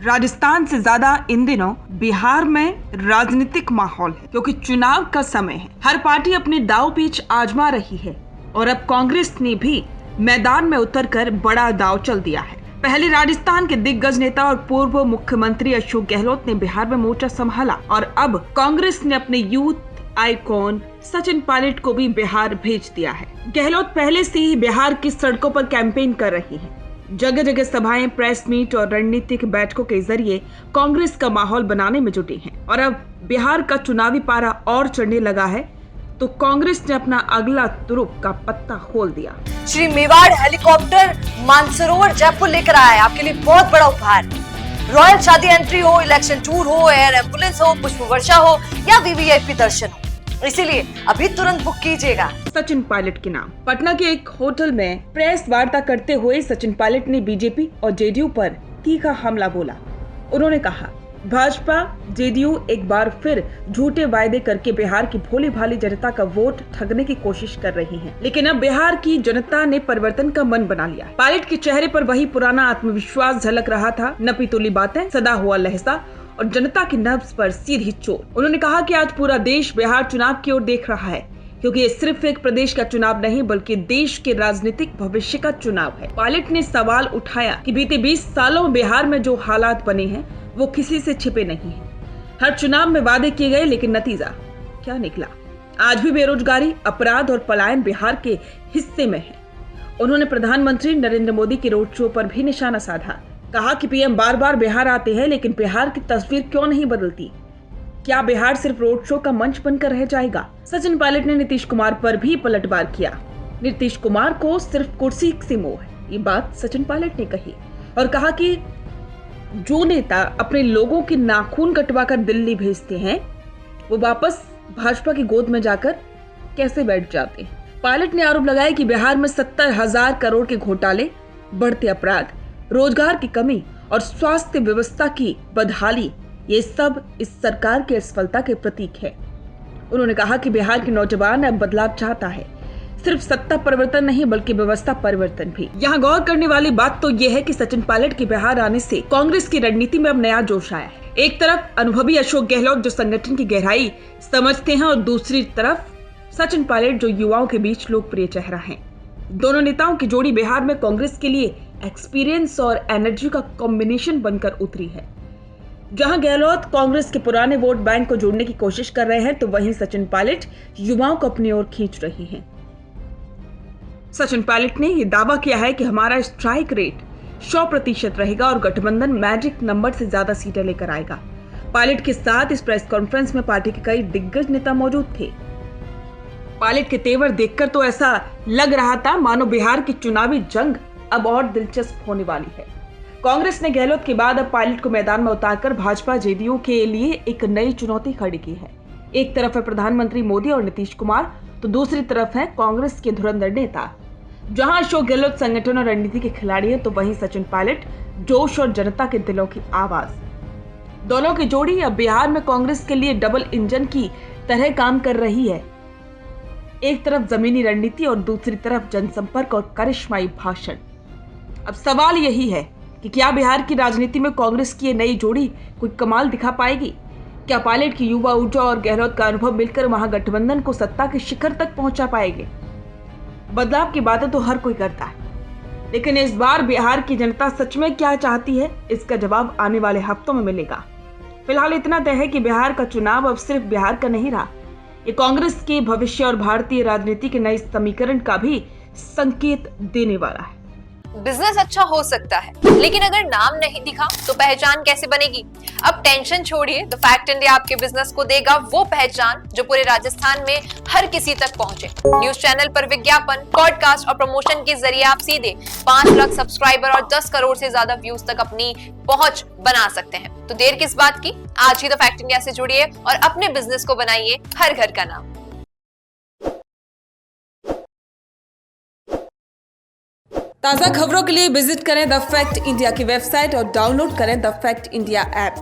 राजस्थान से ज्यादा इन दिनों बिहार में राजनीतिक माहौल है, क्योंकि चुनाव का समय है। हर पार्टी अपनी दाव पेच आजमा रही है और अब कांग्रेस ने भी मैदान में उतरकर बड़ा दाव चल दिया है। पहले राजस्थान के दिग्गज नेता और पूर्व मुख्यमंत्री अशोक गहलोत ने बिहार में मोर्चा संभाला और अब कांग्रेस ने अपने यूथ आइकॉन सचिन पायलट को भी बिहार भेज दिया है। गहलोत पहले से ही बिहार की सड़कों पर कैंपेन कर रही हैं। जगह जगह सभाएं, प्रेस मीट और रणनीतिक बैठकों के जरिए कांग्रेस का माहौल बनाने में जुटी हैं। और अब बिहार का चुनावी पारा और चढ़ने लगा है तो कांग्रेस ने अपना अगला तुरुप का पत्ता खोल दिया। श्री मेवाड़ हेलीकॉप्टर मानसरोवर जयपुर लेकर आया है आपके लिए बहुत बड़ा उपहार। रॉयल शादी एंट्री हो, इलेक्शन टूर हो, एयर एम्बुलेंस हो, पुष्प वर्षा हो या वीवीआईपी दर्शन हो, इसीलिए अभी तुरंत बुक कीजिएगा। सचिन पायलट के नाम। पटना के एक होटल में प्रेस वार्ता करते हुए सचिन पायलट ने बीजेपी और जेडीयू पर तीखा हमला बोला। उन्होंने कहा, भाजपा जेडीयू एक बार फिर झूठे वायदे करके बिहार की भोली भाली जनता का वोट ठगने की कोशिश कर रही है, लेकिन अब बिहार की जनता ने परिवर्तन का मन बना लिया। पायलट के चेहरे पर वही पुराना आत्मविश्वास झलक रहा था, नपी तुली बातें, सदा हुआ लहजा और जनता की नब्ज पर सीधी चोट। उन्होंने कहा कि आज पूरा देश बिहार चुनाव की ओर देख रहा है, क्योंकि ये सिर्फ एक प्रदेश का चुनाव नहीं बल्कि देश के राजनीतिक भविष्य का चुनाव है। पायलट ने सवाल उठाया कि बीते 20 सालों में बिहार में जो हालात बने हैं वो किसी से छिपे नहीं हैं। हर चुनाव में वादे किए गए, लेकिन नतीजा क्या निकला? आज भी बेरोजगारी, अपराध और पलायन बिहार के हिस्से में है। उन्होंने प्रधानमंत्री नरेंद्र मोदी के रोड शो पर भी निशाना साधा। कहा कि पीएम बार बार बिहार आते हैं, लेकिन बिहार की तस्वीर क्यों नहीं बदलती? क्या बिहार सिर्फ रोड शो का मंच बनकर रह जाएगा? सचिन पायलट ने नीतीश कुमार पर भी पलटवार किया। नीतीश कुमार को सिर्फ कुर्सी से मोह है, ये बात सचिन पायलट ने कही और कहा कि जो नेता अपने लोगों के नाखून कटवाकर दिल्ली भेजते हैं वो वापस भाजपा की गोद में जाकर कैसे बैठ जाते हैं। पायलट ने आरोप लगाया कि बिहार में 70,000 करोड़ के घोटाले, बढ़ते अपराध, रोजगार की कमी और स्वास्थ्य व्यवस्था की बदहाली, ये सब इस सरकार की असफलता के प्रतीक है। उन्होंने कहा कि बिहार के नौजवान अब बदलाव चाहता है, सिर्फ सत्ता परिवर्तन नहीं बल्कि व्यवस्था परिवर्तन भी। यहाँ गौर करने वाली बात तो यह है कि सचिन पायलट के बिहार आने से कांग्रेस की रणनीति में अब नया जोश आया है। एक तरफ अनुभवी अशोक गहलोत जो संगठन की गहराई समझते हैं और दूसरी तरफ सचिन पायलट जो युवाओं के बीच लोकप्रिय चेहरा है। दोनों नेताओं की जोड़ी बिहार में कांग्रेस के लिए एक्सपीरियंस और एनर्जी का कॉम्बिनेशन बनकर उतरी है। जहां गहलोत कांग्रेस के पुराने वोट बैंक को जोड़ने की कोशिश कर रहे हैं तो वहीं सचिन पायलट युवाओं को अपनी ओर खींच रही हैं। सचिन पायलट ने यह दावा किया है कि हमारा स्ट्राइक रेट 100% रहेगा और गठबंधन मैजिक नंबर से ज्यादा सीटें लेकर आएगा। पायलट के साथ इस प्रेस कॉन्फ्रेंस में पार्टी के कई दिग्गज नेता मौजूद थे। पायलट के तेवर देखकर तो ऐसा लग रहा था मानो बिहार की चुनावी जंग अब और दिलचस्प होने वाली है। कांग्रेस ने गहलोत के बाद अब पायलट को मैदान में उतारकर भाजपा जेडीयू के लिए एक नई चुनौती खड़ी की है। एक तरफ है प्रधानमंत्री मोदी और नीतीश कुमार तो दूसरी तरफ है कांग्रेस के धुरंधर नेता। जहां अशोक गहलोत संगठन और रणनीति के खिलाड़ी हैं तो वहीं सचिन पायलट जोश और जनता के दिलों की आवाज। दोनों की जोड़ी अब बिहार में कांग्रेस के लिए डबल इंजन की तरह काम कर रही है। एक तरफ जमीनी रणनीति और दूसरी तरफ जनसंपर्क और करिश्माई भाषण। अब सवाल यही है कि क्या बिहार की राजनीति में कांग्रेस की ये नई जोड़ी कोई कमाल दिखा पाएगी? क्या पायलट की युवा ऊर्जा और गहलोत का अनुभव मिलकर महागठबंधन को सत्ता के शिखर तक पहुंचा पाएंगे? बदलाव की बातें तो हर कोई करता है, लेकिन इस बार बिहार की जनता सच में क्या चाहती है, इसका जवाब आने वाले हफ्तों में मिलेगा। फिलहाल इतना तय है कि बिहार का चुनाव अब सिर्फ बिहार का नहीं रहा, ये कांग्रेस के भविष्य और भारतीय राजनीति के नए समीकरण का भी संकेत देने वाला है। बिजनेस अच्छा हो सकता है, लेकिन अगर नाम नहीं दिखा तो पहचान कैसे बनेगी? अब टेंशन छोड़िए, द फैक्ट इंडिया आपके बिजनेस को देगा वो पहचान जो पूरे राजस्थान में हर किसी तक पहुंचे। न्यूज चैनल पर विज्ञापन, पॉडकास्ट और प्रमोशन के जरिए आप सीधे 5 लाख सब्सक्राइबर और 10 करोड़ से ज्यादा व्यूज तक अपनी पहुंच बना सकते हैं। तो देर किस बात की, आज ही द फैक्ट इंडिया से जुड़िए और अपने बिजनेस को बनाइए हर घर का नाम। ताज़ा खबरों के लिए विजिट करें द फैक्ट इंडिया की वेबसाइट और डाउनलोड करें द फैक्ट इंडिया ऐप।